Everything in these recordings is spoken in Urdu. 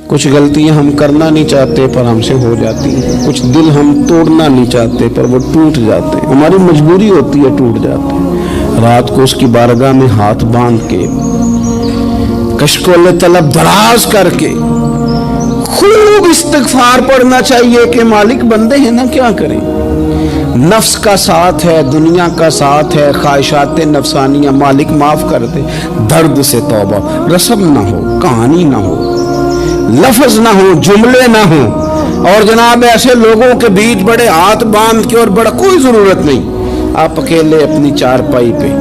کچھ غلطیاں ہم کرنا نہیں چاہتے پر ہم سے ہو جاتی ہیں، کچھ دل ہم توڑنا نہیں چاہتے پر وہ ٹوٹ جاتے ہیں، ہماری مجبوری ہوتی ہے ٹوٹ جاتے ہیں۔ رات کو اس کی بارگاہ میں ہاتھ باندھ کے کشکول طلب دراز کر کے خوب استغفار پڑھنا چاہیے کہ مالک بندے ہیں نا، کیا کریں، نفس کا ساتھ ہے، دنیا کا ساتھ ہے، خواہشات نفسانیہ، مالک معاف کر دے۔ درد سے توبہ، رسم نہ ہو، کہانی نہ ہو، لفظ نہ ہو، جملے نہ ہو، اور جناب ایسے لوگوں کے بیچ بڑے ہاتھ باندھ کے اور بڑا کوئی ضرورت نہیں، آپ اکیلے اپنی چارپائی پہ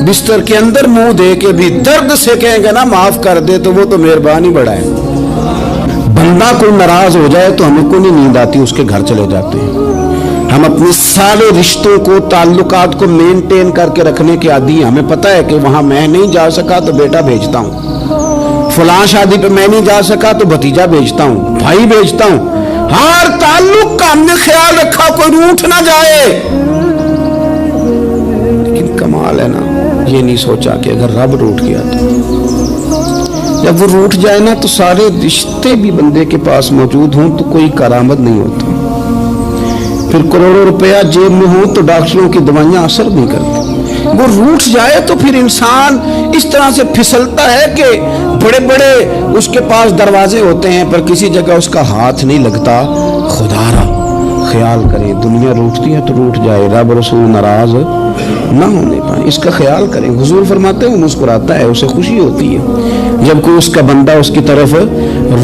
بستر کے اندر منہ دے کے بھی درد سے کہیں گے نا معاف کر دے تو وہ تو مہربانی بڑا ہے۔ بندہ کوئی ناراض ہو جائے تو ہمیں کوئی نہیں نیند آتی، اس کے گھر چلے جاتے ہیں۔ ہم اپنے سارے رشتوں کو، تعلقات کو مینٹین کر کے رکھنے کے عادی ہیں، ہمیں پتہ ہے کہ وہاں میں نہیں جا سکا تو بیٹا بھیجتا ہوں، فلاں شادی پہ میں نہیں جا سکا تو بھتیجا بھیجتا ہوں، بھائی بھیجتا ہوں، ہر تعلق کا ہم نے خیال رکھا کوئی روٹھ نہ جائے۔ لیکن کمال ہے نا، یہ نہیں سوچا کہ اگر رب روٹھ گیا تو جب وہ روٹھ جائے نا تو سارے رشتے بھی بندے کے پاس موجود ہوں تو کوئی کرامت نہیں ہوتا، پھر کروڑوں روپیہ جیب میں ہوں تو ڈاکٹروں کی دوائیاں اثر نہیں کرتی۔ وہ روٹھ جائے تو پھر انسان اس طرح سے پھسلتا ہے کہ بڑے بڑے اس کے پاس دروازے ہوتے ہیں پر کسی جگہ اس کا ہاتھ نہیں لگتا۔ خدا را خیال کریں، دنیا روٹتی ہے تو روٹھ جائے، رب رسول ناراض نہ ہونے پائے، اس کا خیال کریں۔ حضور فرماتے ہیں مسکراتا ہے، اسے خوشی ہوتی ہے جب کوئی اس کا بندہ اس کی طرف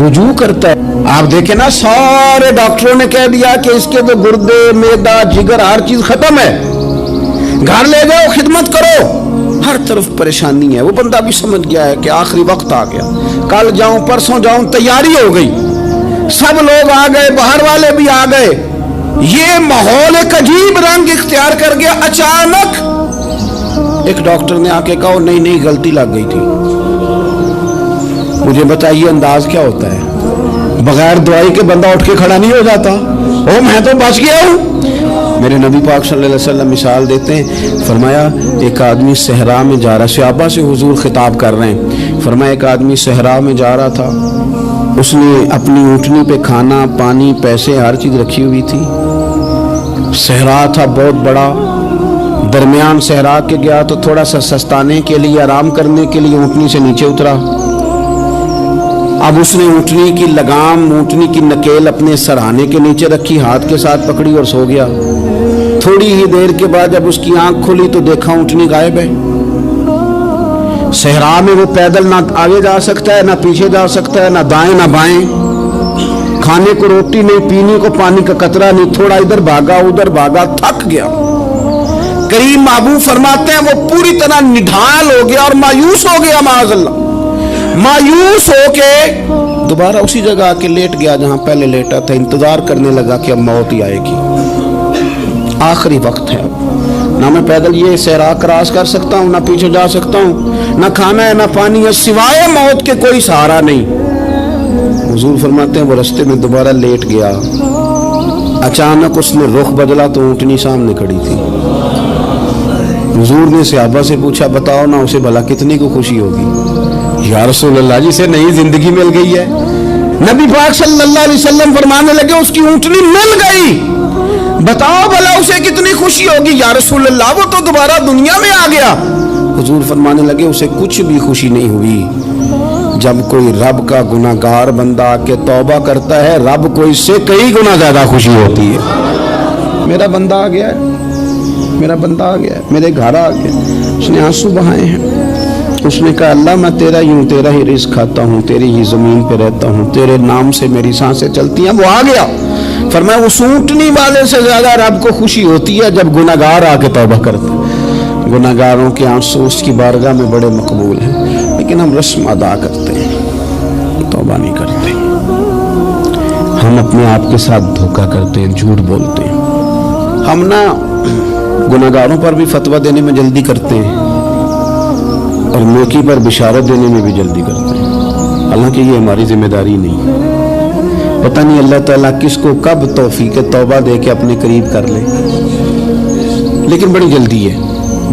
رجوع کرتا ہے۔ آپ دیکھیں نا، سارے ڈاکٹروں نے کہہ دیا کہ اس کے تو گردے، معدہ، جگر ہر چیز ختم ہے، گھر لے جاؤ، خدمت کرو، ہر طرف پریشانی ہے۔ وہ بندہ بھی سمجھ گیا ہے کہ آخری وقت آ گیا، کل جاؤں پرسوں جاؤں، تیاری ہو گئی، سب لوگ آ گئے، باہر والے بھی آ گئے، یہ ماحول ایک عجیب رنگ اختیار کر گیا۔ اچانک ایک ڈاکٹر نے آ کے کہا نہیں نہیں غلطی لگ گئی تھی۔ مجھے بتائیے انداز کیا ہوتا ہے؟ بغیر دوائی کے بندہ اٹھ کے کھڑا نہیں ہو جاتا، او میں تو بچ گیا ہوں۔ میرے نبی پاک صلی اللہ علیہ وسلم مثال دیتے ہیں، فرمایا ایک آدمی صحرا میں جا رہا، صحابہ سے حضور خطاب کر رہے ہیں، فرمایا ایک آدمی صحرا میں جا رہا تھا، اس نے اپنی اونٹنی پہ کھانا، پانی، پیسے، ہر چیز رکھی ہوئی تھی، صحرا تھا بہت بڑا، درمیان صحرا کے گیا تو تھوڑا سا سستانے کے لیے، آرام کرنے کے لیے اونٹنی سے نیچے اترا۔ اب اس نے اونٹنی کی لگام، اونٹنی کی نکیل اپنے سرہانے کے نیچے رکھی، ہاتھ کے ساتھ پکڑی اور سو گیا۔ تھوڑی ہی دیر کے بعد جب اس کی آنکھ کھلی تو دیکھا اونٹنی غائب ہے۔ صحرا میں وہ پیدل نہ آگے جا سکتا ہے، نہ پیچھے جا سکتا ہے، نہ دائیں نہ بائیں، کھانے کو روٹی نہیں، پینے کو پانی کا قطرہ نہیں، تھوڑا ادھر بھاگا ادھر بھاگا، تھک گیا۔ کریم محبوب فرماتے ہیں وہ پوری طرح نڈھال ہو گیا اور مایوس ہو گیا، معاذ اللہ، مایوس ہو کے دوبارہ اسی جگہ آ کے لیٹ گیا جہاں پہلے لیٹا تھا، انتظار کرنے لگا کہ اب موت ہی آئے گی، آخری وقت ہے، اب نہ میں پیدل یہ صحرا کراس کر سکتا ہوں، نہ پیچھے جا سکتا ہوں، نہ کھانا ہے نہ پانی ہے، سوائے موت کے کوئی سہارا نہیں۔ حضور فرماتے ہیں وہ رستے میں دوبارہ لیٹ گیا، اچانک اس نے رخ بدلا تو اونٹنی سامنے کھڑی تھی۔ حضور نے صحابہ سے پوچھا بتاؤ نا اسے بھلا کتنی کو خوشی ہوگی؟ یا رسول اللہ جسے نئی زندگی مل گئی ہے۔ نبی پاک صلی اللہ علیہ وسلم فرمانے لگے اس کی اونٹنی مل گئی، بتاؤ بھلا اسے کتنی خوشی ہوگی؟ یا رسول اللہ وہ تو دوبارہ دنیا میں آ گیا۔ حضور فرمانے لگے اسے کچھ بھی خوشی نہیں ہوئی۔ جب کوئی رب کا گناہ گار بندہ آ کے توبہ کرتا ہے، رب کو اس سے کئی گنا زیادہ خوشی ہوتی ہے۔ میرا بندہ آ گیا ہے، میرا بندہ آ گیا ہے، میرے گھر آ گیا، اس نے آنسو بہائے ہیں، اس نے کہا اللہ میں تیرا ہی ہوں، تیرا ہی رزق کھاتا ہوں، تیری ہی زمین پہ رہتا ہوں، تیرے نام سے میری سانسیں چلتی ہیں۔ وہ آ گیا، فرمایا اس اونٹنی والے سے زیادہ رب کو خوشی ہوتی ہے جب گناہ گار آ کے توبہ کرتا ہے۔ گناہ گاروں کے آنسو اس کی بارگاہ میں بڑے مقبول ہیں، لیکن ہم رسم ادا کرتے ہیں، توبہ نہیں کرتے، ہم اپنے آپ کے ساتھ دھوکہ کرتے ہیں، جھوٹ بولتے ہیں، ہم نہ گناہ گاروں پر بھی فتویٰ دینے میں جلدی کرتے ہیں اور نیکی پر بشارت دینے میں بھی جلدی کرتے ہیں، حالانکہ یہ ہماری ذمہ داری نہیں۔ پتہ نہیں اللہ تعالیٰ کس کو کب توفیق توبہ دے کے اپنے قریب کر لے، لیکن بڑی جلدی ہے۔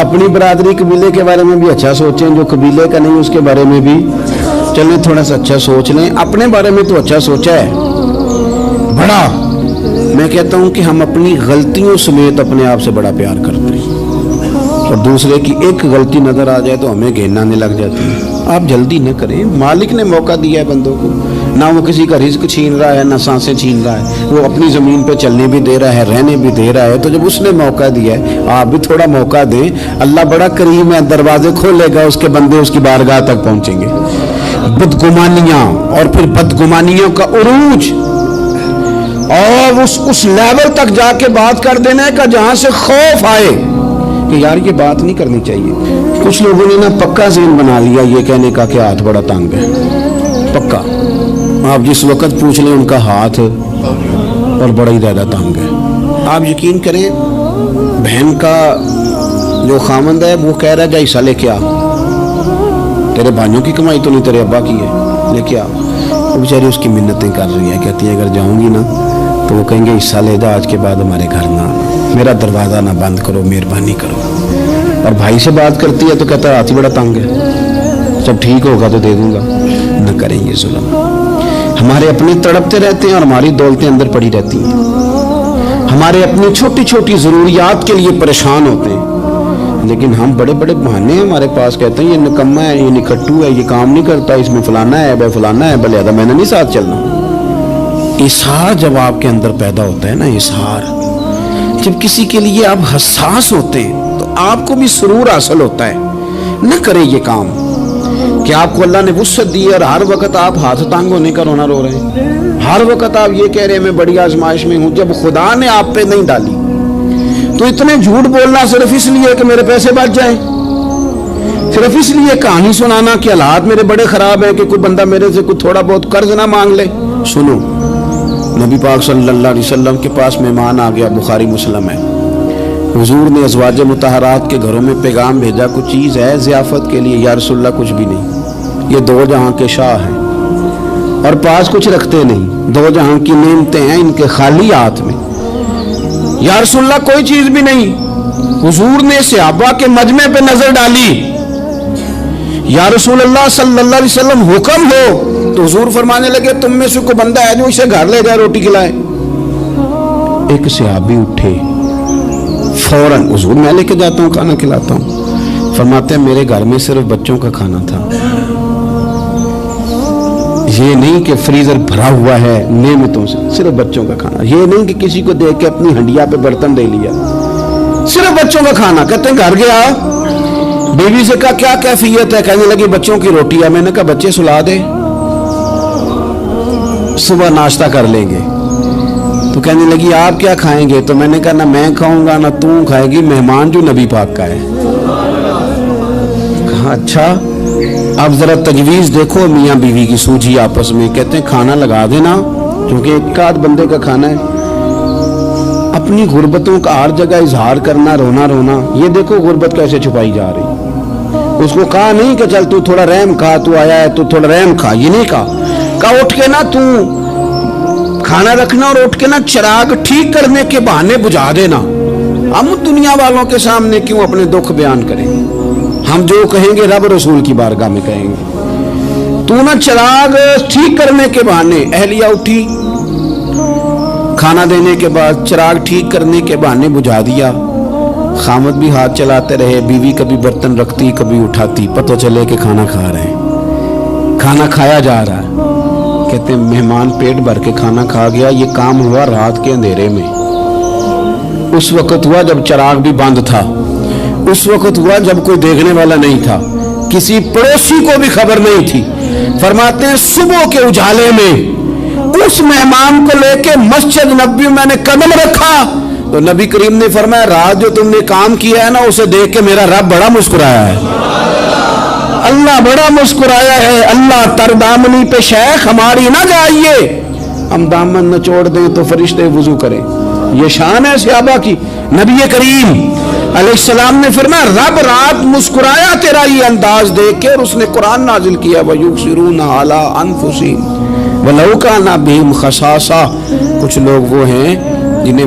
اپنی برادری قبیلے کے بارے میں بھی اچھا سوچیں, جو قبیلے کا نہیں اس کے بارے میں بھی چلیں تھوڑا سا اچھا سوچ لیں. اپنے بارے میں تو اچھا سوچا ہے بڑا. میں کہتا ہوں کہ ہم اپنی غلطیوں سمیت اپنے آپ سے بڑا پیار کرتے ہیں, اور دوسرے کی ایک غلطی نظر آ جائے تو ہمیں گھین آنے لگ جاتی ہے. آپ جلدی نہ کریں, مالک نے موقع دیا ہے بندوں کو, نہ وہ کسی کا رزق چھین رہا ہے نہ سانسیں چھین رہا ہے, وہ اپنی زمین پہ چلنے بھی دے رہا ہے, رہنے بھی دے رہا ہے. تو جب اس نے موقع دیا ہے آپ بھی تھوڑا موقع دیں. اللہ بڑا کریم ہے, دروازے کھولے گا, اس کے بندے اس کی بارگاہ تک پہنچیں گے. بدگمانیاں اور پھر بدگمانیوں کا عروج اور اس لیول تک جا کے بات کر دینا کا جہاں سے خوف آئے کہ یار یہ بات نہیں کرنی چاہیے. کچھ لوگوں نے نا پکا ذہن بنا لیا یہ کہنے کا کہ ہاتھ بڑا تنگ ہے. پکا آپ جس وقت پوچھ لیں ان کا ہاتھ اور بڑا ہی زیادہ تنگ ہے. آپ یقین کریں بہن کا جو خامند ہے وہ کہہ رہا ہے جا حصہ لے کے آ, تیرے بھائیوں کی کمائی تو نہیں تیرے ابا کی ہے, لے کے آ. وہ بیچاری اس کی منتیں کر رہی ہے, کہتی ہے اگر جاؤں گی نا تو وہ کہیں گے حصہ لے جا, آج کے بعد ہمارے گھر نہ, میرا دروازہ نہ بند کرو, مہربانی کرو. اور بھائی سے بات کرتی ہے تو کہتا ہے ہاتھ ہی بڑا تنگ ہے, سب ٹھیک ہوگا تو دے دوں گا. نہ کریں یہ ظلم. ہمارے اپنے تڑپتے رہتے ہیں اور ہماری دولتیں اندر پڑی رہتی ہیں. ہمارے اپنی چھوٹی چھوٹی ضروریات کے لیے پریشان ہوتے ہیں, لیکن ہم بڑے بڑے بہانے ہیں ہمارے پاس, کہتے ہیں یہ نکما ہے, یہ نکھٹو ہے, یہ کام نہیں کرتا, اس میں فلانا ہے, بھائی فلانا ہے, بلے میں نے نہیں ساتھ چلنا. اظہار جب آپ کے اندر پیدا ہوتا ہے نا, اظہار جب کسی کے لیے آپ حساس ہوتے ہیں تو آپ کو بھی سرور حاصل ہوتا ہے. نہ کریں یہ کام کہ آپ کو اللہ نے وسعت دی ہے اور ہر وقت آپ ہاتھ تانگ ہونے کا رونا رو رہے ہیں, ہر وقت آپ یہ کہہ رہے ہیں میں بڑی آزمائش میں ہوں, جب خدا نے آپ پہ نہیں ڈالی. تو اتنے جھوٹ بولنا صرف اس لیے کہ میرے پیسے بچ جائیں, صرف اس لیے کہانی سنانا کہ حالات میرے بڑے خراب ہیں کہ کوئی بندہ میرے سے کوئی تھوڑا بہت قرض نہ مانگ لے. سنو, نبی پاک صلی اللہ علیہ وسلم کے پاس مہمان آ گیا, بخاری مسلم ہے. حضور نے ازواج مطہرات کے گھروں میں پیغام بھیجا, کچھ چیز ہے ضیافت کے لیے؟ یا رسول اللہ کچھ بھی نہیں, یہ دو جہاں کے شاہ ہیں اور پاس کچھ رکھتے نہیں, دو جہاں کی نعمتیں ہیں ان کے خالی ہاتھ میں. یا رسول اللہ کوئی چیز بھی نہیں. حضور نے صحابہ کے مجمع پہ نظر ڈالی, یا رسول اللہ صلی اللہ علیہ وسلم حکم ہو. تو حضور فرمانے لگے تم میں سے کوئی بندہ ہے جو اسے گھر لے جائے روٹی کھلائے. ایک صحابی اٹھے فوراً, حضور میں لے کے جاتا ہوں کھانا کھلاتا ہوں. فرماتے ہیں میرے گھر میں صرف بچوں کا کھانا تھا, یہ نہیں کہ فریزر بھرا ہوا ہے نعمتوں سے, صرف بچوں کا کھانا. یہ نہیں کہ کسی کو دیکھ کے اپنی ہنڈیا پہ برتن دے لیا, صرف بچوں کا کھانا. کہتے ہیں گھر گیا, بیوی سے کہا کیا کیفیت ہے؟ کہنے لگی بچوں کی روٹی ہے. میں نے کہا بچے سلا دے, صبح ناشتہ کر لیں گے. تو کہنے لگی آپ کیا کھائیں گے؟ تو میں نے کہا نہ میں کھاؤں گا نہ تم کھائے گی, مہمان جو نبی پاک کا ہے. کہا اچھا, اب ذرا تجویز دیکھو میاں بیوی کی سوجھی آپس میں. کہتے ہیں کھانا لگا دینا کیونکہ ایک آدھ بندے کا کھانا ہے. اپنی غربتوں کا ہر جگہ اظہار کرنا, رونا رونا. یہ دیکھو غربت کیسے چھپائی جا رہی. اس کو کہا نہیں کہ چل تو تھوڑا رحم کھا, تو آیا ہے تو تھوڑا رحم کھا, یہ نہیں کہا. کہا اٹھ کے نا تو کھانا رکھنا اور اٹھ کے نا چراغ ٹھیک کرنے کے بہانے بجھا دینا. ہم دنیا والوں کے سامنے کیوں اپنے دکھ بیان کریں؟ ہم جو کہیں گے رب رسول کی بارگاہ میں کہیں گے. تو نا چراغ ٹھیک کرنے کے بہانے. اہلیہ اٹھی, کھانا دینے کے بعد چراغ ٹھیک کرنے کے بہانے بجھا دیا. خامد بھی ہاتھ چلاتے رہے, بیوی کبھی برتن رکھتی کبھی اٹھاتی, پتہ چلے کہ کھانا کھا رہے ہیں, کھانا کھایا جا رہا ہے. کہتے ہیں مہمان پیٹ بھر کے کھانا کھا گیا. یہ کام ہوا رات کے اندھیرے میں, اس وقت ہوا جب چراغ بھی بند تھا, اس وقت ہوا جب کوئی دیکھنے والا نہیں تھا, کسی پڑوسی کو بھی خبر نہیں تھی. فرماتے ہیں صبح کے اجالے میں اس مہمان کو لے کے مسجد نبوی میں نے قدم رکھا تو نبی کریم نے فرمایا رات جو تم نے کام کیا ہے نا اسے دیکھ کے میرا رب بڑا مسکرایا ہے, اللہ بڑا مسکرایا ہے. اللہ تر دامنی پہ شیخ ہماری نہ جائیے, ہم دامن نہ چھوڑ دیں تو فرشتے وضو کریں. یہ شان ہے صحابہ کی. نبی کریم علیہ السلام نے فرمایا رب رات مسکرایا تیرا یہ انداز دیکھ کے, اور اس نے قرآن نازل کیا وَيُبْصِرُونَ عَلَىٰ أَنفُسِهِمْ وَلَوْ كَانَ بِهِمْ خَصَاصَةٌ. کچھ لوگ وہ ہیں جنہیں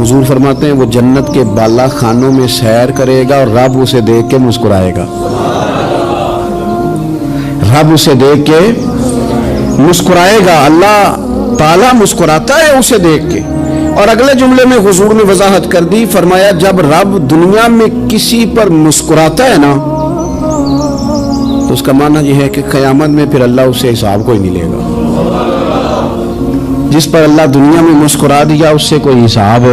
حضور فرماتے ہیں وہ جنت کے بالا خانوں میں سیر کرے گا اور رب اسے دیکھ کے مسکرائے گا. رب اسے دیکھ کے مسکرائے گا. اللہ تعالیٰ مسکراتا ہے اسے دیکھ کے. اور اگلے جملے میں حضور نے وضاحت کر دی, فرمایا جب رب دنیا میں کسی پر مسکراتا ہے نا تو اس کا معنی یہ ہے کہ قیامت میں پھر اللہ اسے حساب کوئی نہیں لے گا. جس پر اللہ دنیا میں مسکرا دیا اس سے کوئی حساب,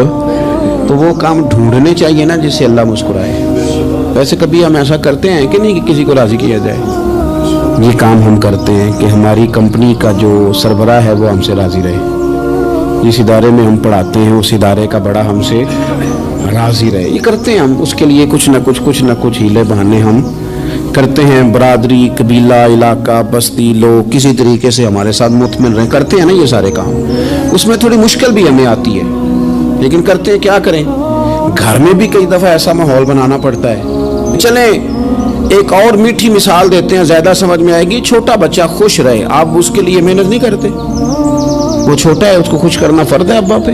تو وہ کام ڈھونڈنے چاہیے نا جس سے اللہ مسکرائے. ویسے کبھی ہم ایسا کرتے ہیں کہ نہیں کہ کسی کو راضی کیا جائے؟ یہ کام ہم کرتے ہیں کہ ہماری کمپنی کا جو سربراہ ہے وہ ہم سے راضی رہے, جس ادارے میں ہم پڑھاتے ہیں اس ادارے کا بڑا ہم سے راضی رہے. یہ کرتے ہیں ہم, اس کے لیے کچھ نہ کچھ ہیلے بہانے ہم کرتے ہیں. برادری, قبیلہ, علاقہ, بستی, لوگ کسی طریقے سے ہمارے ساتھ مطمئن رہیں, کرتے ہیں نا یہ سارے کام. اس میں تھوڑی مشکل بھی ہمیں آتی ہے لیکن کرتے ہیں. کیا کریں, گھر میں بھی کئی دفعہ ایسا ماحول بنانا پڑتا ہے. چلیں ایک اور میٹھی مثال دیتے ہیں, زیادہ سمجھ میں آئے گی. چھوٹا بچہ خوش رہے, آپ اس کے لیے محنت نہیں کرتے. وہ چھوٹا ہے, اس کو خوش کرنا فرض ہے ابا پہ,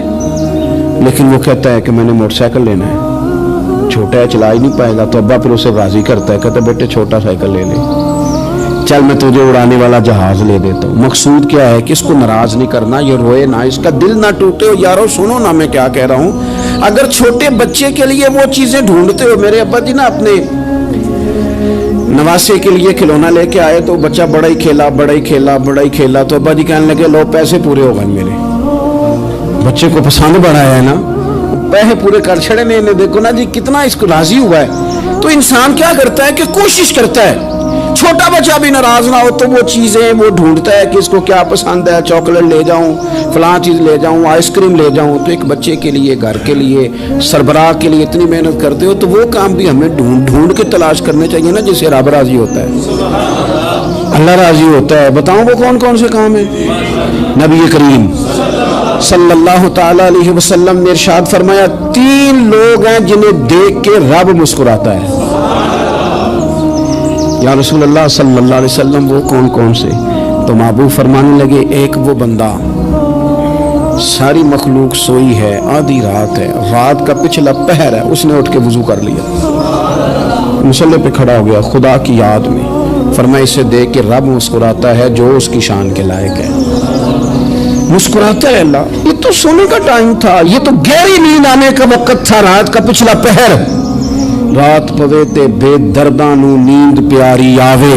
لیکن وہ کہتا ہے کہ میں نے موٹر سائیکل لینا ہے. چھوٹا ہے, چلا ہی نہیں پائے گا, تو ابا پھر اسے راضی کرتا ہے, کہتا ہے بیٹے چھوٹا سائیکل لے لے, چل میں تجھے اڑانے والا جہاز لے دیتا ہوں. مقصود کیا ہے کہ اس کو ناراض نہیں کرنا, یہ روئے نہ, اس کا دل نہ ٹوٹے. ہو یارو سنو نا میں کیا کہہ رہا ہوں. اگر چھوٹے بچے کے لیے وہ چیزیں ڈھونڈتے ہو, میرے ابا جی نا اپنے نواسے کے لیے کھلونا لے کے آئے تو بچہ بڑا ہی کھیلا, تو ابا جی کہنے لگے لو پیسے پورے ہو گئے میرے. بچے کو پسند بڑا ہے نا, پیسے پورے کر چھڑے نے, دیکھو نا جی کتنا اس کو راضی ہوا ہے. تو انسان کیا کرتا ہے کہ کوشش کرتا ہے, چھوٹا بچہ بھی ناراض نہ ہو تو وہ چیزیں وہ ڈھونڈتا ہے کہ اس کو کیا پسند ہے. چاکلیٹ لے جاؤں, فلاں چیز لے جاؤں, آئس کریم لے جاؤں. تو ایک بچے کے لیے, گھر کے لیے, سربراہ کے لیے اتنی محنت کرتے ہو, تو وہ کام بھی ہمیں ڈھونڈ کے تلاش کرنے چاہیے نا جس سے رب راضی ہوتا ہے, اللہ راضی ہوتا ہے. بتاؤں وہ کون کون سے کام ہیں؟ نبی کریم صلی اللہ تعالی علیہ وسلم نے ارشاد فرمایا 3 لوگ ہیں جنہیں دیکھ کے رب مسکراتا ہے. یا رسول اللہ صلی اللہ علیہ وسلم وہ کون کون سے؟ تو محبوب فرمانے لگے ایک وہ بندہ ساری مخلوق سوئی ہے, آدھی رات ہے, رات کا پچھلا پہر ہے, اس نے اٹھ کے وضو کر لیا, مصلی پہ کھڑا ہو گیا خدا کی یاد میں. فرمایا اسے دیکھ کے رب مسکراتا ہے جو اس کی شان کے لائق ہے. مسکراتا ہے اللہ. یہ تو سونے کا ٹائم تھا, یہ تو گہری نیند آنے کا وقت تھا, رات کا پچھلا پہر. رات پوے تے بے درداں نو نیند پیاری آوے,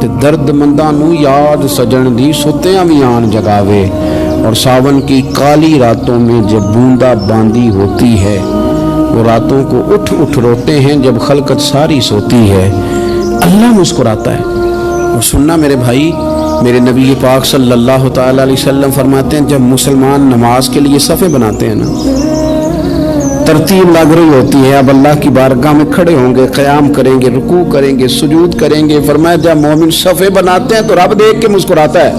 تے درد منداں نو یاد سجن دی ستیاں وی آن جگاوے. اور ساون کی کالی راتوں میں جب بوندا باندی ہوتی ہے, وہ راتوں کو اٹھ روتے ہیں جب خلقت ساری سوتی ہے. اللہ مسکراتا ہے. اور سننا میرے بھائی, میرے نبی پاک صلی اللہ تعالی علیہ وسلم فرماتے ہیں جب مسلمان نماز کے لیے صفیں بناتے ہیں نا, ترتیب لگ رہی ہوتی ہے, اب اللہ کی بارگاہ میں کھڑے ہوں گے, قیام کریں گے, رکوع کریں گے, سجود کریں گے. فرمایا جب مومن صفیں بناتے ہیں تو رب دیکھ کے مسکراتا ہے,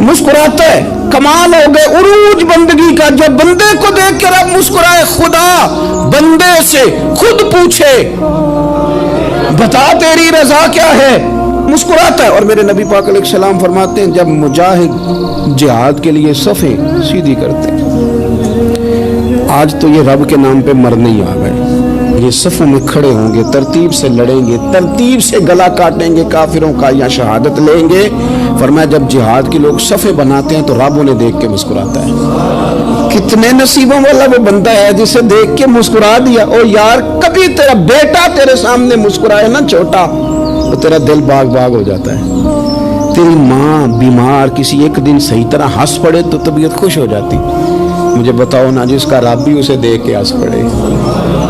مسکراتا ہے. کمال ہو گئے عروج بندگی کا, جب بندے کو دیکھ کے رب مسکرائے. خدا بندے سے خود پوچھے بتا تیری رضا کیا ہے, مسکراتا ہے. اور میرے نبی پاک علیہ السلام فرماتے ہیں جب مجاہد جہاد کے لیے صفیں سیدھی کرتے ہیں, آج تو یہ رب کے نام پہ مرنے ہی آ گئے, یہ صفوں میں کھڑے ہوں گے, ترتیب سے لڑیں گے, ترتیب سے گلا کاٹیں گے کافروں کا یا شہادت لیں گے. فرمایا جب جہاد کے لوگ صفیں بناتے ہیں تو رب انہیں دیکھ کے مسکراتا ہے. کتنے نصیبوں والا وہ بندہ ہے جسے دیکھ کے مسکرا دیا. او یار کبھی تیرا بیٹا تیرے سامنے مسکرائے نا چھوٹا, تو تیرا دل باغ باغ ہو جاتا ہے. تیری ماں بیمار کسی ایک دن صحیح طرح ہنس پڑے تو طبیعت خوش ہو جاتی. مجھے بتاؤ نا جس کا رب بھی اسے دیکھ کے ہنس پڑے,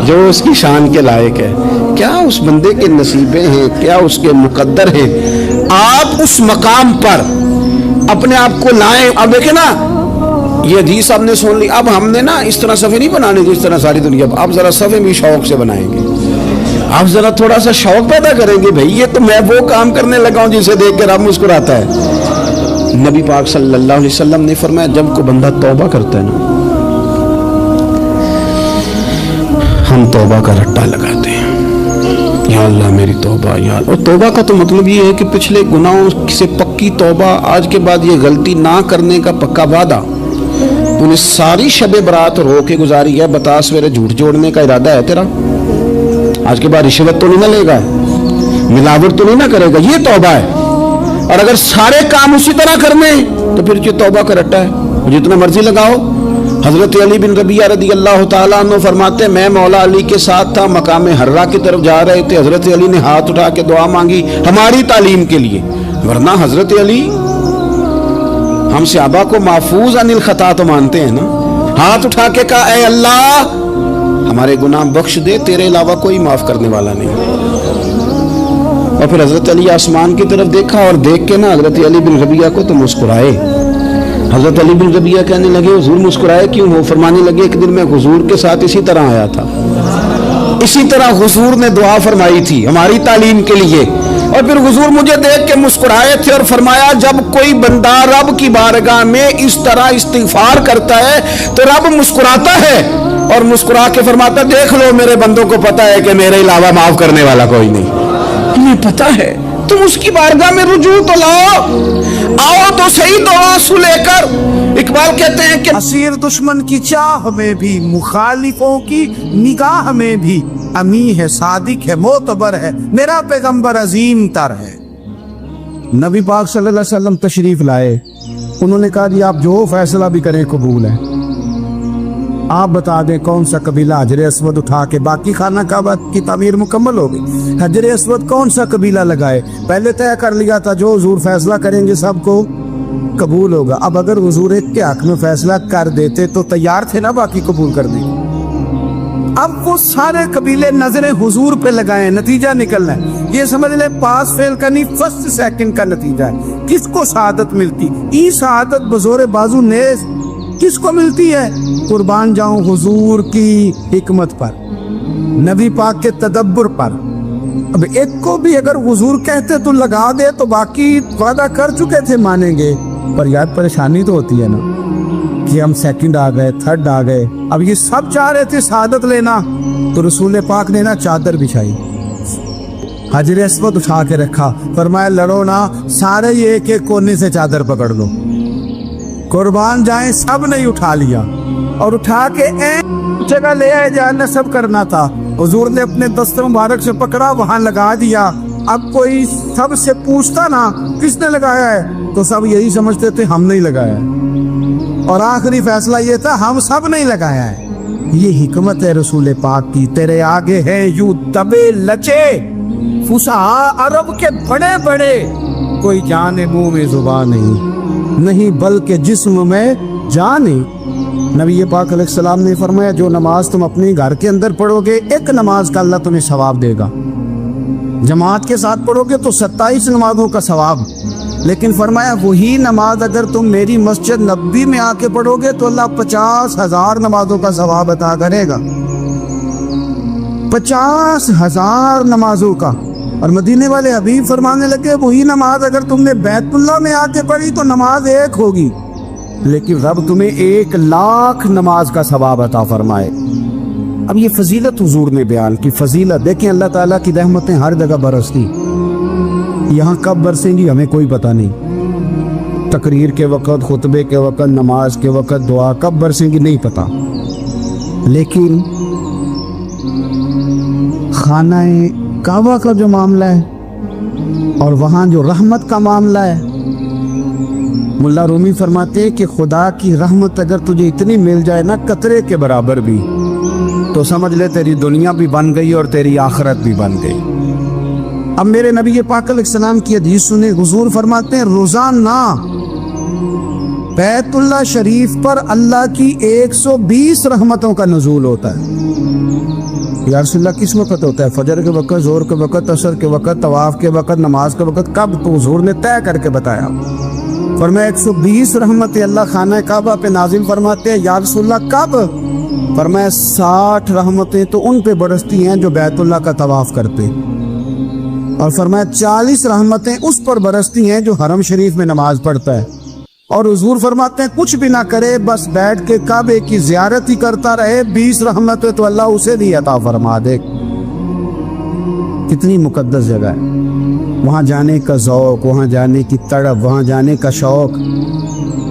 جو اس کی شان کے لائق ہے. کیا اس بندے کے نصیبیں ہیں, کیا اس کے مقدر ہیں. آپ اس مقام پر اپنے آپ کو لائیں. اب دیکھیں نا یہ حدیث آپ نے سن لی, اب ہم نے نا اس طرح صفیں نہیں بنانے جس طرح ساری دنیا. اب ذرا صفیں بھی شوق سے بنائیں گے, آپ ذرا تھوڑا سا شوق پیدا کریں گے. بھائی یہ تو میں وہ کام کرنے لگا ہوں جسے دیکھ کے رب مسکراتا ہے. نبی پاک صلی اللہ علیہ وسلم نے فرمایا جب کوئی بندہ توبہ کرتا ہے نا, ہم توبہ کا رٹا لگاتے ہیں, یا اللہ میری توبہ یا اللہ. اور توبہ کا تو مطلب یہ ہے کہ پچھلے گناہوں سے پکی توبہ, آج کے بعد یہ غلطی نہ کرنے کا پکا وعدہ. تو نے ساری شب برات رو کے گزاری ہے, بتا سویرے جھوٹ جوڑنے کا ارادہ ہے تیرا؟ آج کے بعد رشوت تو نہیں نہ لے گا, ملاوٹ تو نہیں نہ کرے گا, یہ توبہ ہے. اور اگر سارے کام اسی طرح کرنے تو پھر یہ توبہ کا رٹا ہے, جتنا مرضی لگاؤ. حضرت علی بن ربیعہ رضی اللہ تعالیٰ عنہ فرماتے ہیں میں مولا علی کے ساتھ تھا, مقام حرہ کی طرف جا رہے تھے, حضرت علی نے ہاتھ اٹھا کے دعا مانگی ہماری تعلیم کے لیے, ورنہ حضرت علی ہم صحابہ کو محفوظ عن الخطا تو مانتے ہیں نا. ہاتھ اٹھا کے کہا اے اللہ ہمارے گناہ بخش دے, تیرے علاوہ کوئی معاف کرنے والا نہیں. اور پھر حضرت علی آسمان کی طرف دیکھا اور دیکھ کے نا حضرت علی بن ربیعہ کو تو مسکرائے. حضرت علی بن ربیعہ کہنے لگے حضور مسکرائے کیوں؟ وہ فرمانے لگے ایک دن میں حضور کے ساتھ اسی طرح آیا تھا, اسی طرح حضور نے دعا فرمائی تھی ہماری تعلیم کے لیے, اور پھر حضور مجھے دیکھ کے مسکرائے تھے اور فرمایا جب کوئی بندہ رب کی بارگاہ میں اس طرح استغفار کرتا ہے تو رب مسکراتا ہے, اور مسکرا کے فرماتا دیکھ لو میرے بندوں کو پتا ہے کہ میرے علاوہ معاف کرنے والا کوئی نہیں. تمہیں پتا ہے, تم اس کی بارگاہ میں رجوع تو لاؤ, آؤ تو صحیح دعا سو لے کر. اقبال کہتے ہیں کہ اسیر دشمن کی چاہ میں بھی, مخالفوں کی نگاہ میں بھی, امی ہے صادق ہے معتبر ہے, میرا پیغمبر عظیم تر ہے. نبی پاک صلی اللہ علیہ وسلم تشریف لائے, انہوں نے کہا جی آپ جو فیصلہ بھی کریں قبول ہے, آپ بتا دیں کون سا قبیلہ حجر اسود اٹھا کے باقی خانہ کعبہ کی تعمیر مکمل ہوگی, حجر اسود کون سا قبیلہ لگائے, پہلے طے کر لیا تھا جو حضور فیصلہ کریں گے سب کو قبول ہوگا. اب اگر حضور ایک کے حق میں فیصلہ کر دیتے تو تیار تھے نا باقی قبول کر دیں. اب وہ سارے قبیلے نظریں حضور پہ لگائیں, نتیجہ نکلنا ہے. یہ سمجھ لیں پاس فیل کا نہیں, فرسٹ سیکنڈ کا نتیجہ ہے. کس کو شہادت ملتی؟ ای شہادت بزور بازو نیز کس کو ملتی ہے؟ قربان جاؤں حضور کی حکمت پر, نبی پاک کے تدبر پر. اب ایک کو بھی اگر حضور کہتے تو لگا دے تو باقی وعدہ کر چکے تھے مانیں گے, پر یار پریشانی تو ہوتی ہے نا کہ ہم سیکنڈ آ گئے, تھرڈ آ گئے. اب یہ سب چاہ رہے تھے شہادت لینا, تو رسول پاک نے نا چادر بچھائی, حجر اسود اٹھا کے رکھا, فرمایا لڑو نا, سارے یہ ایک ایک کونے سے چادر پکڑ لو, قربان جائیں. سب نے اٹھا لیا اور اٹھا کے جگہ لے آئے جہاں نصب کرنا تھا. حضور نے اپنے دست مبارک سے پکڑا, وہاں لگا دیا. اب کوئی سب سے پوچھتا نا کس نے لگایا ہے, تو سب یہی سمجھتے تھے ہم نہیں لگایا ہے, اور آخری فیصلہ یہ تھا ہم سب نہیں لگایا ہے. یہ حکمت ہے رسول پاک کی. تیرے آگے ہے یوں دبے لچے فصحا عرب کے بڑے بڑے, کوئی جانے منہ میں زبان نہیں بلکہ جسم میں جان. نبی پاک علیہ السلام نے فرمایا جو نماز تم اپنے گھر کے اندر پڑھو گے ایک نماز کا اللہ تمہیں ثواب دے گا, جماعت کے ساتھ پڑھو گے تو 27 نمازوں کا ثواب. لیکن فرمایا وہی نماز اگر تم میری مسجد نبوی میں آ کے پڑھو گے تو اللہ 50,000 نمازوں کا ثواب عطا کرے گا, 50,000 نمازوں کا. اور مدینے والے حبیب فرمانے لگے وہی نماز اگر تم نے بیت اللہ میں آ کے پڑھی تو نماز ایک ہوگی, لیکن رب تمہیں 1,00,000 نماز کا ثواب عطا فرمائے. اب یہ فضیلت حضور نے بیان کی, فضیلت دیکھیں. اللہ تعالیٰ کی رحمتیں ہر جگہ برستی, یہاں کب برسیں گی ہمیں کوئی پتہ نہیں. تقریر کے وقت, خطبے کے وقت, نماز کے وقت, دعا کب برسیں گی نہیں پتہ. لیکن خانہ کعبہ کا جو معاملہ ہے اور وہاں جو رحمت کا معاملہ ہے, ملا رومی فرماتے ہیں کہ خدا کی رحمت اگر تجھے اتنی مل جائے نا قطرے کے برابر بھی, تو سمجھ لے تیری دنیا بھی بن گئی اور تیری آخرت بھی بن گئی. اب میرے نبی پاک علیہ السلام کی حدیث سنیں. حضور فرماتے ہیں روزانہ بیت اللہ شریف پر اللہ کی 120 رحمتوں کا نزول ہوتا ہے. یا رسول اللہ کس وقت ہوتا ہے؟ فجر کے وقت, ظہر کے وقت, عصر کے وقت, طواف کے وقت, نماز کے وقت. کب؟ تو حضور نے طے کر کے بتایا. فرمایا 120 رحمتیں اللہ خانہ کعبہ پہ نازل فرماتے ہیں. یا رسول اللہ کب؟ فرمایا 60 رحمتیں تو ان پہ برستی ہیں جو بیت اللہ کا طواف کرتے, اور فرمایا 40 رحمتیں اس پر برستی ہیں جو حرم شریف میں نماز پڑھتا ہے. اور حضور فرماتے ہیں کچھ بھی نہ کرے بس بیٹھ کے کعبے کی زیارت ہی کرتا رہے, 20 رحمتیں تو اللہ اسے بھی عطا فرما دے. کتنی مقدس جگہ ہے, وہاں جانے کا ذوق, وہاں جانے کی تڑپ, وہاں جانے کا شوق.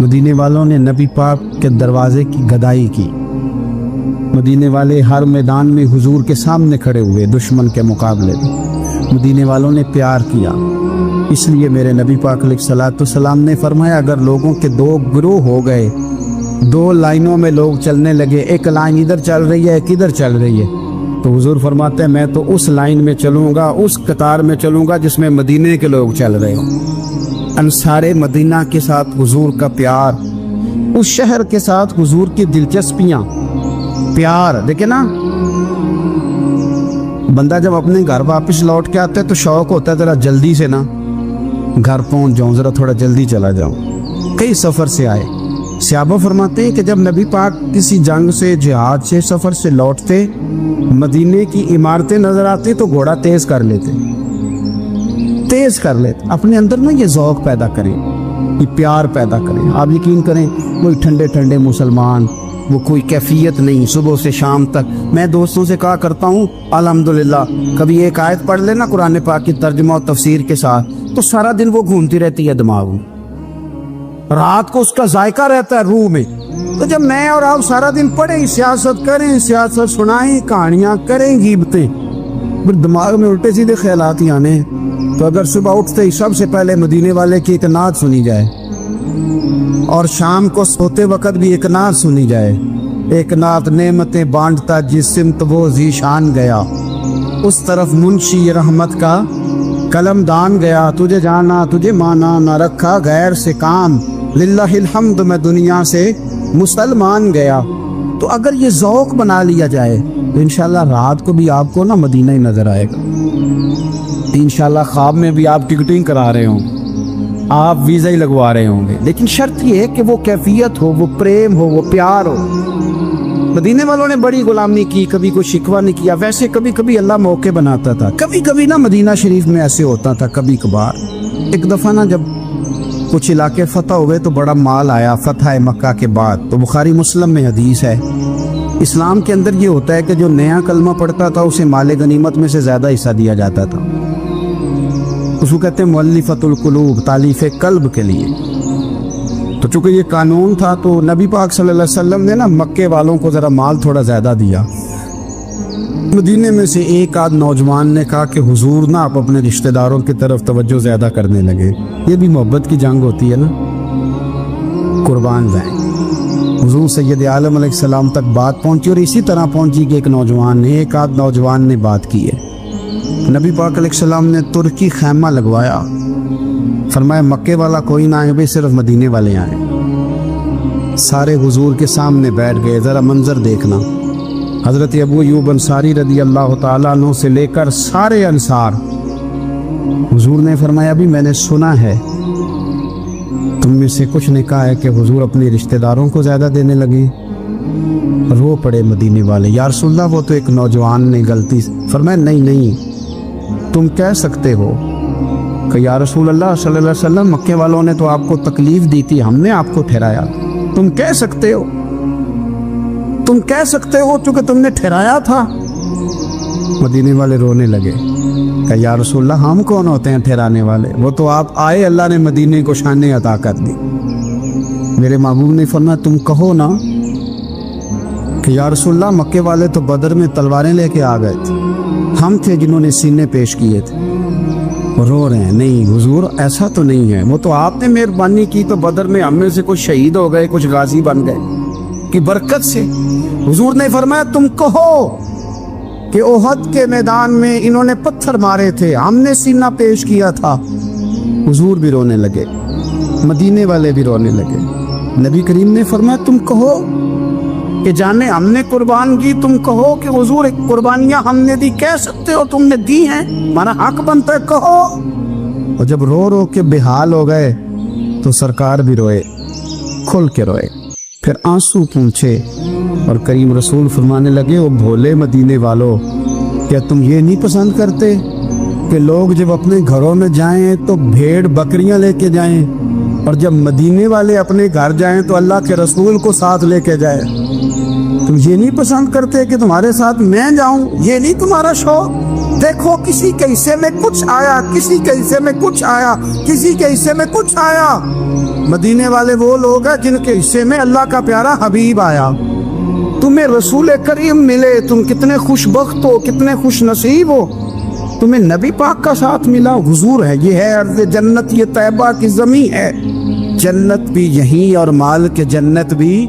مدینے والوں نے نبی پاک کے دروازے کی گدائی کی، مدینے والے ہر میدان میں حضور کے سامنے کھڑے ہوئے دشمن کے مقابلے میں، مدینے والوں نے پیار کیا۔ اس لیے میرے نبی پاک علیہ الصلوۃ والسلام نے فرمایا اگر لوگوں کے دو گروہ ہو گئے، دو لائنوں میں لوگ چلنے لگے، ایک لائن ادھر چل رہی ہے ایک ادھر چل رہی ہے، تو حضور فرماتے ہیں میں تو اس لائن میں چلوں گا، اس قطار میں چلوں گا جس میں مدینے کے لوگ چل رہے ہوں۔ انصار مدینہ کے ساتھ حضور کا پیار، اس شہر کے ساتھ حضور کی دلچسپیاں، پیار دیکھیں نا، بندہ جب اپنے گھر واپس لوٹ کے آتا ہے تو شوق ہوتا ہے ذرا جلدی سے نا گھر پہنچ جاؤں، ذرا تھوڑا جلدی چلا جاؤں۔ کئی سفر سے آئے، صحابہ فرماتے ہیں کہ جب نبی پاک کسی جنگ سے، جہاد سے، سفر سے لوٹتے، مدینے کی عمارتیں نظر آتی تو گھوڑا تیز کر لیتے، اپنے اندر نا یہ ذوق پیدا کریں، یہ پیار پیدا کریں۔ آپ یقین کریں کوئی ٹھنڈے ٹھنڈے مسلمان، وہ کوئی کیفیت نہیں، صبح سے شام تک میں دوستوں سے کہا کرتا ہوں الحمدللہ کبھی ایک آیت پڑھ لینا قرآن پاک کی ترجمہ اور تفسیر کے ساتھ تو سارا دن وہ گھومتی رہتی ہے دماغ میں، رات کو اس کا ذائقہ رہتا ہے روح میں۔ تو جب میں اور آپ سارا دن پڑھیں، سیاست کریں، سیاست سنائیں، کہانیاں کریں، غیبتیں، پھر دماغ میں الٹے سیدھے خیالات ہی آنے ہیں۔ تو اگر صبح اٹھتے ہی سب سے پہلے مدینے والے کی ایک نعت سنی جائے اور شام کو سوتے وقت بھی ایک نعت سنی جائے، ایک نعت نعمتیں بانٹتا جس سمت وہ ذیشان گیا، اس طرف منشی رحمت کا قلم دان گیا، تجھے جانا تجھے مانا نہ رکھا غیر سے کام، للہ الحمد میں دنیا سے مسلمان گیا۔ تو اگر یہ ذوق بنا لیا جائے تو انشاءاللہ رات کو بھی آپ کو نا مدینہ ہی نظر آئے گا، انشاءاللہ خواب میں بھی آپ ٹکٹنگ کرا رہے ہوں، آپ ویزا ہی لگوا رہے ہوں گے، لیکن شرط یہ ہے کہ وہ کیفیت ہو، وہ پریم ہو، وہ پیار ہو۔ مدینے والوں نے بڑی غلامی کی، کبھی کوئی شکوہ نہیں کیا، ویسے کبھی کبھی اللہ موقع بناتا تھا، کبھی کبھی نا مدینہ شریف میں ایسے ہوتا تھا کبھی کبھار۔ ایک دفعہ نا جب کچھ علاقے فتح ہوئے تو بڑا مال آیا فتح مکہ کے بعد، تو بخاری مسلم میں حدیث ہے، اسلام کے اندر یہ ہوتا ہے کہ جو نیا کلمہ پڑھتا تھا اسے مال غنیمت میں سے زیادہ حصہ دیا جاتا تھا، اس کو کہتے ہیں مؤلفۃ القلوب، تالیف قلب کے لیے۔ تو چونکہ یہ قانون تھا تو نبی پاک صلی اللہ علیہ وسلم نے نا مکے والوں کو ذرا مال تھوڑا زیادہ دیا۔ مدینے میں سے ایک آدھ نوجوان نے کہا کہ حضور نا آپ اپنے رشتہ داروں کی طرف توجہ زیادہ کرنے لگے، یہ بھی محبت کی جنگ ہوتی ہے نا، قربان جائیں۔ حضور سید عالم علیہ السلام تک بات پہنچی اور اسی طرح پہنچی کہ ایک آدھ نوجوان نے بات کی ہے۔ نبی پاک علیہ السلام نے ترکی خیمہ لگوایا، فرمایا مکے والا کوئی نہ آئے، صرف مدینے والے آئے۔ سارے حضور کے سامنے بیٹھ گئے، ذرا منظر دیکھنا، حضرت ابو ایوب انصاری رضی اللہ تعالیٰ عنہ سے لے کر سارے انصار۔ حضور نے فرمایا ابھی میں نے سنا ہے تم میں سے کچھ نے کہا ہے کہ حضور اپنے رشتہ داروں کو زیادہ دینے لگے۔ رو پڑے مدینے والے، یا رسول اللہ وہ تو ایک نوجوان نے غلطی۔ فرمایا نہیں تم کہہ سکتے ہو کہ یا رسول اللہ صلی اللہ علیہ وسلم مکے والوں نے تو آپ کو تکلیف دی تھی، ہم نے آپ کو ٹھہرایا، تم کہہ سکتے ہو چونکہ تم نے ٹھہرایا تھا۔ مدینے والے رونے لگے کہ یا رسول اللہ ہم کون ہوتے ہیں ٹھہرانے والے، وہ تو آپ آئے، اللہ نے مدینے کو شانیں عطا کر دی۔ میرے محبوب نے فرمایا تم کہو نا کہ یا رسول اللہ مکے والے تو بدر میں تلواریں لے کے آ گئے تھے، ہم تھے جنہوں نے سینے پیش کیے تھے۔ رو رہے ہیں، نہیں حضور ایسا تو نہیں ہے، وہ تو آپ نے مہربانی کی تو بدر میں ہم میں سے کچھ شہید ہو گئے، کچھ غازی بن گئے کی برکت سے۔ حضور نے فرمایا تم کہو کہ احد کے میدان میں انہوں نے پتھر مارے تھے، ہم نے سینہ پیش کیا تھا۔ حضور بھی رونے لگے، مدینے والے بھی رونے لگے۔ نبی کریم نے فرمایا تم کہو کہ جانے ہم نے قربان کی، تم کہو کہ حضور ایک قربانیاں ہم نے دی، کہہ سکتے ہو تم نے دی ہیں، ہمارا حق بنتا ہے کہو۔ اور جب رو رو کے بے حال ہو گئے تو سرکار بھی روئے، کھل کے روئے، پھر آنسو پونچھے اور کریم رسول فرمانے لگے او بھولے مدینے والو، کیا تم یہ نہیں پسند کرتے کہ لوگ جب اپنے گھروں میں جائیں تو بھیڑ بکریاں لے کے جائیں، اور جب مدینے والے اپنے گھر جائیں تو اللہ کے رسول کو ساتھ لے کے جائیں؟ تم یہ نہیں پسند کرتے کہ تمہارے ساتھ میں جاؤں؟ یہ نہیں تمہارا شوق؟ دیکھو کسی کے حصے میں کچھ آیا، کسی کے حصے میں کچھ آیا، کسی کے حصے میں کچھ آیا۔ مدینے والے وہ لوگ ہیں جن کے حصے میں اللہ کا پیارا حبیب آیا۔ تمہیں رسول کریم ملے، تم کتنے خوش بخت ہو، کتنے خوش نصیب ہو، تمہیں نبی پاک کا ساتھ ملا، حضور ہے۔ یہ ہے ارض جنت، یہ طیبہ کی زمین ہے، جنت بھی یہیں اور مال کے جنت بھی